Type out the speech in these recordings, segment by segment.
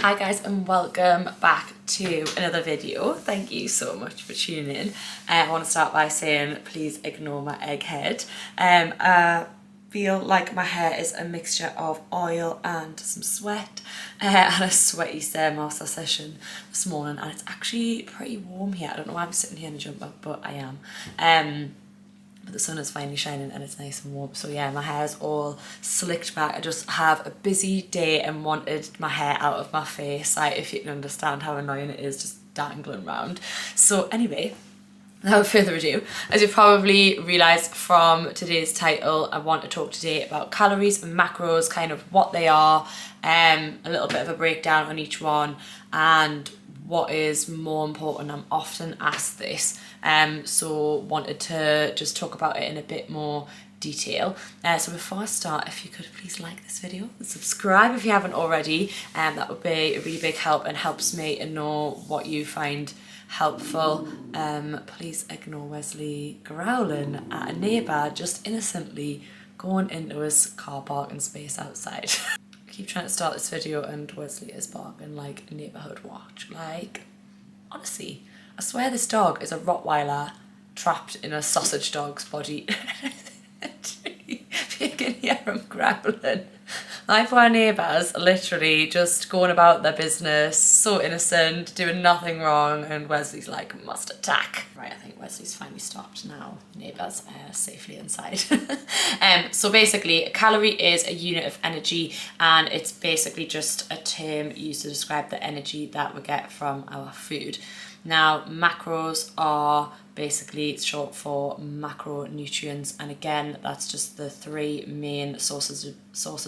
Hi guys and welcome back to another video. Thank you so much for tuning in. I want to start by saying please ignore my egghead. I feel like my hair is a mixture of oil and some sweat. I had a sweaty Stairmaster session this morning and it's actually pretty warm here. I don't know why I'm sitting here in a jumper, but I am. But the sun is finally shining and it's nice and warm. So yeah, my hair's all slicked back. I just have a busy day and wanted my hair out of my face. Like, if you can understand how annoying it is just dangling around. So anyway, without further ado, as you probably realised from today's title, I want to talk today about calories and macros, kind of what they are, a little bit of a breakdown on each one, and what is more important. I'm often asked this, so wanted to just talk about it in a bit more detail. So before I start, if you could please like this video and subscribe if you haven't already, that would be a really big help and helps me to know what you find helpful. Please ignore Wesley growling at a neighbour just innocently going into his car parking space outside. I keep trying to start this video and Wesley is barking like a neighbourhood watch. Like, honestly, I swear this dog is a Rottweiler trapped in a sausage dog's body. If you can hear him growling. My poor neighbours literally just going about their business, so innocent, doing nothing wrong, and Wesley's like, must attack. Right, I think Wesley's finally stopped now. Neighbours are safely inside. So basically, a calorie is a unit of energy, and it's basically just a term used to describe the energy that we get from our food. Now, macros are basically short for macronutrients, and again, that's just the three main sources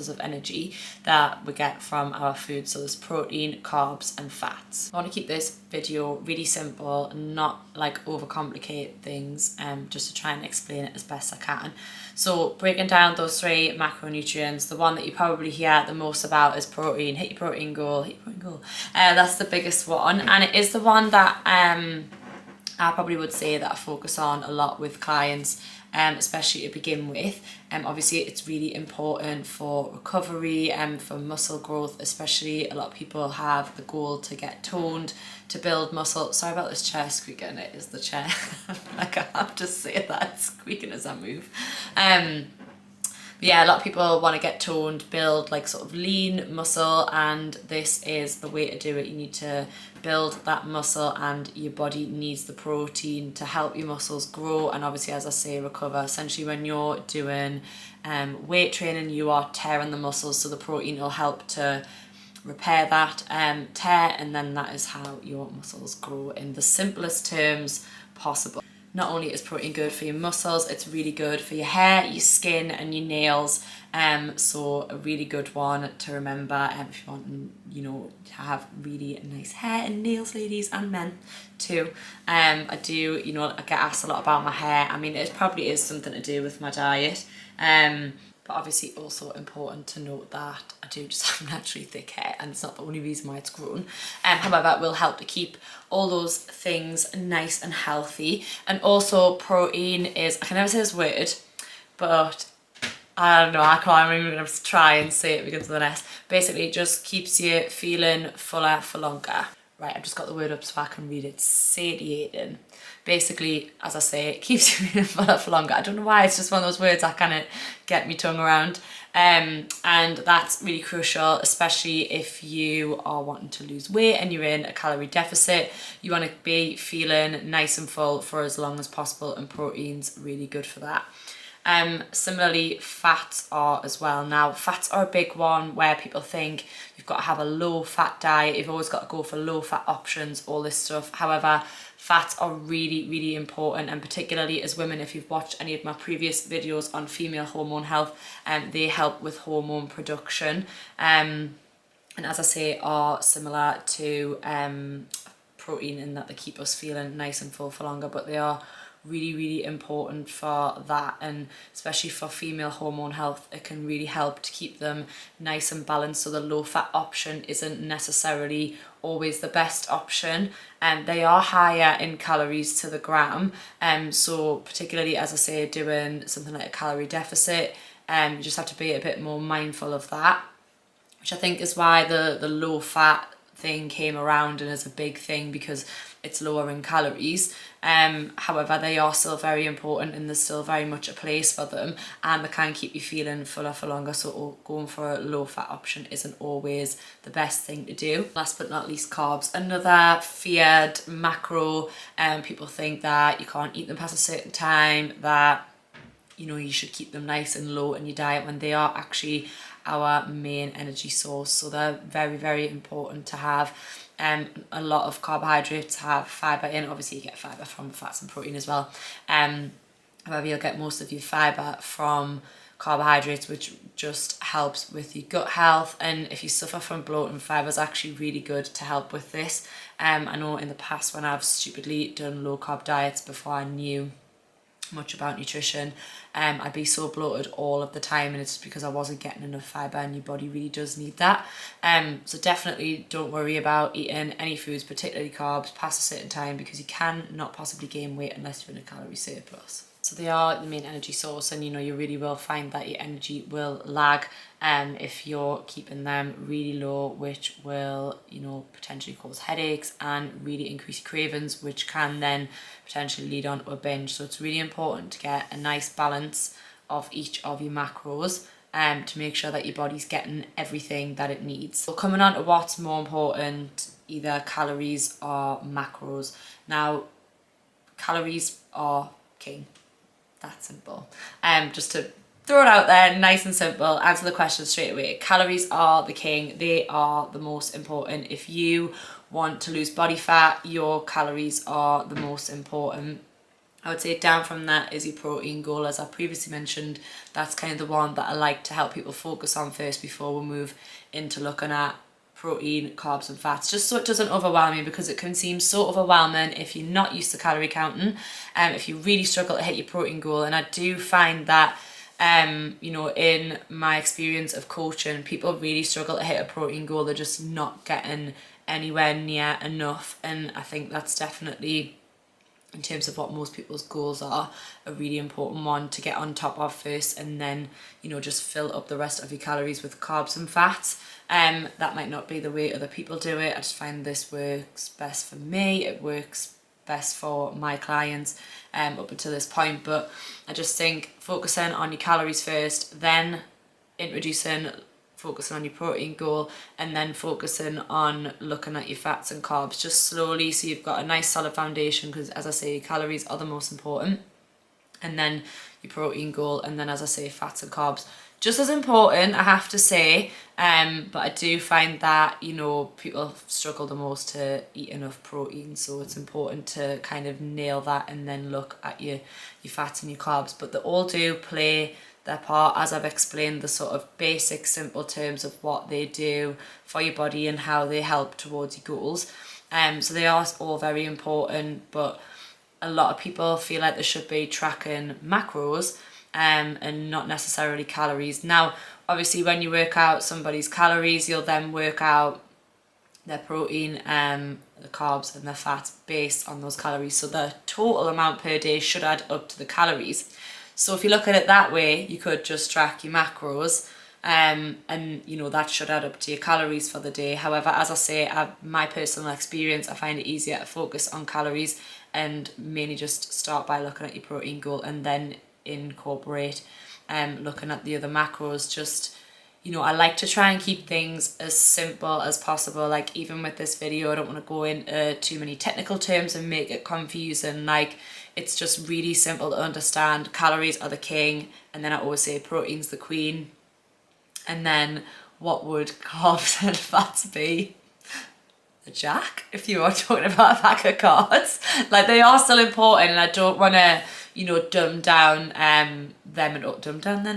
of energy that we get from our food. So there's protein, carbs and fats. I want to keep this video really simple and not like overcomplicate things, just to try and explain it as best I can. So breaking down those three macronutrients, the one that you probably hear the most about is protein. Hit your protein goal, hit your protein goal. That's the biggest one, and it is the one that I probably would say that I focus on a lot with clients, especially to begin with. Obviously it's really important for recovery and for muscle growth, especially a lot of people have the goal to get toned, to build muscle. Sorry about this chair squeaking, it is the chair. Like, I have to say that, squeaking as I move. But yeah, a lot of people want to get toned, build like sort of lean muscle, and this is the way to do it. You need to build that muscle and your body needs the protein to help your muscles grow and obviously, as I say, recover. Essentially, when you're doing weight training, you are tearing the muscles, so the protein will help to repair that tear, and then that is how your muscles grow in the simplest terms possible. Not only is protein good for your muscles, it's really good for your hair, your skin and your nails. So a really good one to remember if you want, you know, to have really nice hair and nails, ladies and men too. I do, you know, I get asked a lot about my hair. I mean, it probably is something to do with my diet. But obviously also important to note that I do just have naturally thick hair, and it's not the only reason why it's grown. However, it will help to keep all those things nice and healthy. And also protein is, I can never say this word, but I don't know, I can't even gonna try and say it, begins with an S. Basically, it just keeps you feeling fuller for longer. Right, I've just got the word up so I can read it. Satiating. Basically, as I say, it keeps you feeling fuller for longer. I don't know why, it's just one of those words I kind of get me tongue around. And that's really crucial, especially if you are wanting to lose weight and you're in a calorie deficit. You want to be feeling nice and full for as long as possible, and protein's really good for that. Similarly, fats are as well. Now, fats are a big one where people think you've got to have a low fat diet, you've always got to go for low fat options, all this stuff. However, fats are really, really important, and particularly as women, if you've watched any of my previous videos on female hormone health, they help with hormone production. And as I say, are similar to protein in that they keep us feeling nice and full for longer, but they are really, really important for that, and especially for female hormone health, it can really help to keep them nice and balanced. So the low fat option isn't necessarily always the best option, and they are higher in calories to the gram, so particularly, as I say, doing something like a calorie deficit, you just have to be a bit more mindful of that, which I think is why the low fat thing came around and is a big thing because it's lower in calories. However, they are still very important and there's still very much a place for them, and they can keep you feeling fuller for longer, so going for a low fat option isn't always the best thing to do. Last but not least, carbs. Another feared macro. People think that you can't eat them past a certain time, that you should keep them nice and low in your diet, when they are actually our main energy source. So they're very, very important to have. A lot of carbohydrates have fibre in. Obviously you get fibre from fats and protein as well. However, you'll get most of your fibre from carbohydrates, which just helps with your gut health. And if you suffer from bloating, fibre is actually really good to help with this. I know in the past when I've stupidly done low carb diets before I knew much about nutrition, I'd be so bloated all of the time, and it's because I wasn't getting enough fibre, and your body really does need that. So definitely don't worry about eating any foods, particularly carbs, past a certain time, because you can not possibly gain weight unless you're in a calorie surplus. So they are the main energy source, and you really will find that your energy will lag if you're keeping them really low, which will potentially cause headaches and really increase your cravings, which can then potentially lead on to a binge. So it's really important to get a nice balance of each of your macros to make sure that your body's getting everything that it needs. So coming on to what's more important, either calories or macros. Now, calories are king. That simple. Just to throw it out there, nice and simple, answer the question straight away. Calories are the king. They are the most important. If you want to lose body fat, your calories are the most important. I would say down from that is your protein goal. As I previously mentioned, that's kind of the one that I like to help people focus on first before we move into looking at protein, carbs and fats, just so it doesn't overwhelm you, because it can seem so overwhelming if you're not used to calorie counting, if you really struggle to hit your protein goal. And I do find that in my experience of coaching, people really struggle to hit a protein goal. They're just not getting anywhere near enough, and I think that's definitely, in terms of what most people's goals are, a really important one to get on top of first, and then just fill up the rest of your calories with carbs and fats. That might not be the way other people do it. I just find this works best for me. It works best for my clients up until this point, but I just think focusing on your calories first, then focusing on your protein goal, and then focusing on looking at your fats and carbs just slowly, so you've got a nice solid foundation, because as I say, your calories are the most important, and then your protein goal, and then as I say, fats and carbs just as important, I have to say. But I do find that people struggle the most to eat enough protein, so it's important to kind of nail that and then look at your fats and your carbs. But they all do play their part, as I've explained the sort of basic simple terms of what they do for your body and how they help towards your goals. So they are all very important, but a lot of people feel like they should be tracking macros and not necessarily calories. Now, obviously, when you work out somebody's calories, you'll then work out their protein, the carbs and the fats based on those calories. So the total amount per day should add up to the calories. So if you look at it that way, you could just track your macros, and that should add up to your calories for the day. However, as I say, my personal experience, I find it easier to focus on calories and mainly just start by looking at your protein goal and then incorporate looking at the other macros. Just I like to try and keep things as simple as possible. Like even with this video, I don't want to go into too many technical terms and make it confusing. Like, it's just really simple to understand. Calories are the king, and then I always say protein's the queen, and then what would carbs and fats be? A jack, if you are talking about a pack of cards. Like, they are still important, and I don't want to dumb down them at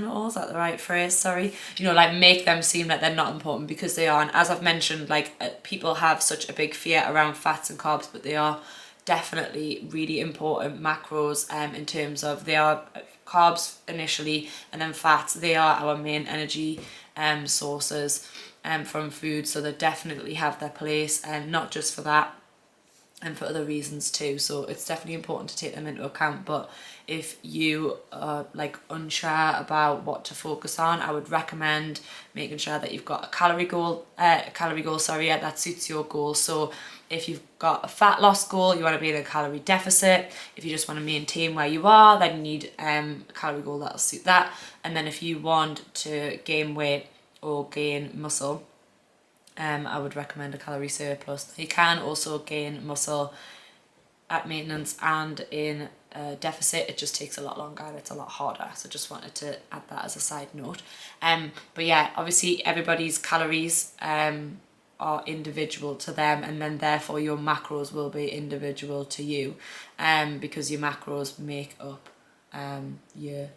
all, is that the right phrase? Sorry. Like, make them seem like they're not important, because they are. And as I've mentioned, like, people have such a big fear around fats and carbs, but they are definitely really important macros, in terms of they are carbs initially, and then fats, they are our main energy sources from food, so they definitely have their place, and not just for that, and for other reasons too, so it's definitely important to take them into account. But if you are like unsure about what to focus on, I would recommend making sure that you've got a calorie goal, that suits your goal. So if you've got a fat loss goal, you want to be in a calorie deficit. If you just want to maintain where you are, then you need a calorie goal that'll suit that. And then if you want to gain weight or gain muscle, I would recommend a calorie surplus. You can also gain muscle at maintenance and in deficit. It just takes a lot longer and it's a lot harder, so just wanted to add that as a side note. But yeah, obviously everybody's calories are individual to them, and then therefore your macros will be individual to you, because your macros make up your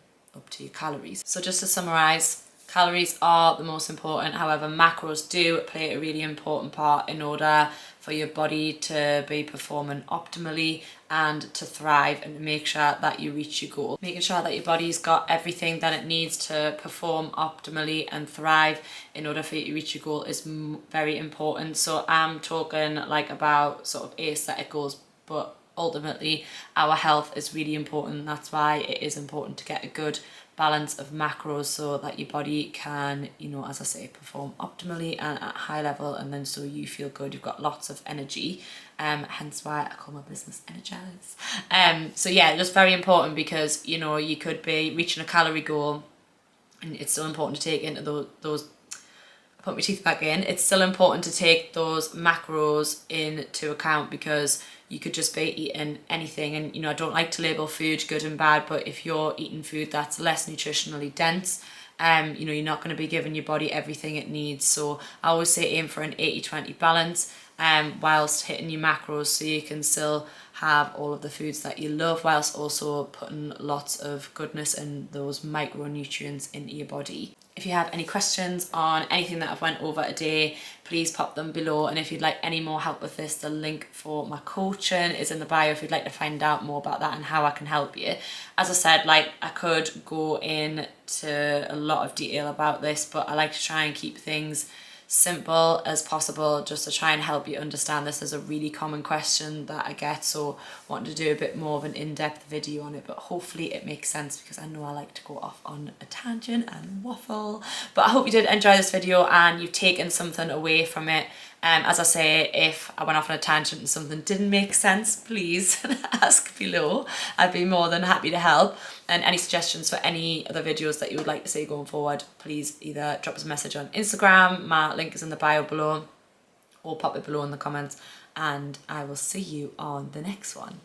calories. So just to summarize, calories are the most important. However, macros do play a really important part in order for your body to be performing optimally and to thrive and to make sure that you reach your goal. Making sure that your body's got everything that it needs to perform optimally and thrive in order for you to reach your goal is very important. So I'm talking like about sort of aesthetic goals, but ultimately our health is really important. That's why it is important to get a good balance of macros so that your body can, you know, as I say, perform optimally and at a high level, and then so you feel good, you've got lots of energy, hence why I call my business Energize. So yeah, just very important, because you know you could be reaching a calorie goal and it's still important to take into those put my teeth back in, it's still important to take those macros into account, because you could just be eating anything. And you know, I don't like to label food good and bad, but if you're eating food that's less nutritionally dense, you know, you're not going to be giving your body everything it needs. So I always say aim for an 80-20 balance, whilst hitting your macros, so you can still have all of the foods that you love, whilst also putting lots of goodness and those micronutrients into your body. If you have any questions on anything that I've went over today, please pop them below. And if you'd like any more help with this, the link for my coaching is in the bio if you'd like to find out more about that and how I can help you. As I said, like, I could go into a lot of detail about this, but I like to try and keep things simple as possible, just to try and help you understand. This is a really common question that I get, so I wanted to do a bit more of an in-depth video on it, but hopefully it makes sense, because I know I like to go off on a tangent and waffle. But I hope you did enjoy this video and you've taken something away from it. As I say, if I went off on a tangent and something didn't make sense, please ask below. I'd be more than happy to help. And any suggestions for any other videos that you would like to see going forward, please either drop us a message on Instagram, my link is in the bio below, or pop it below in the comments, and I will see you on the next one.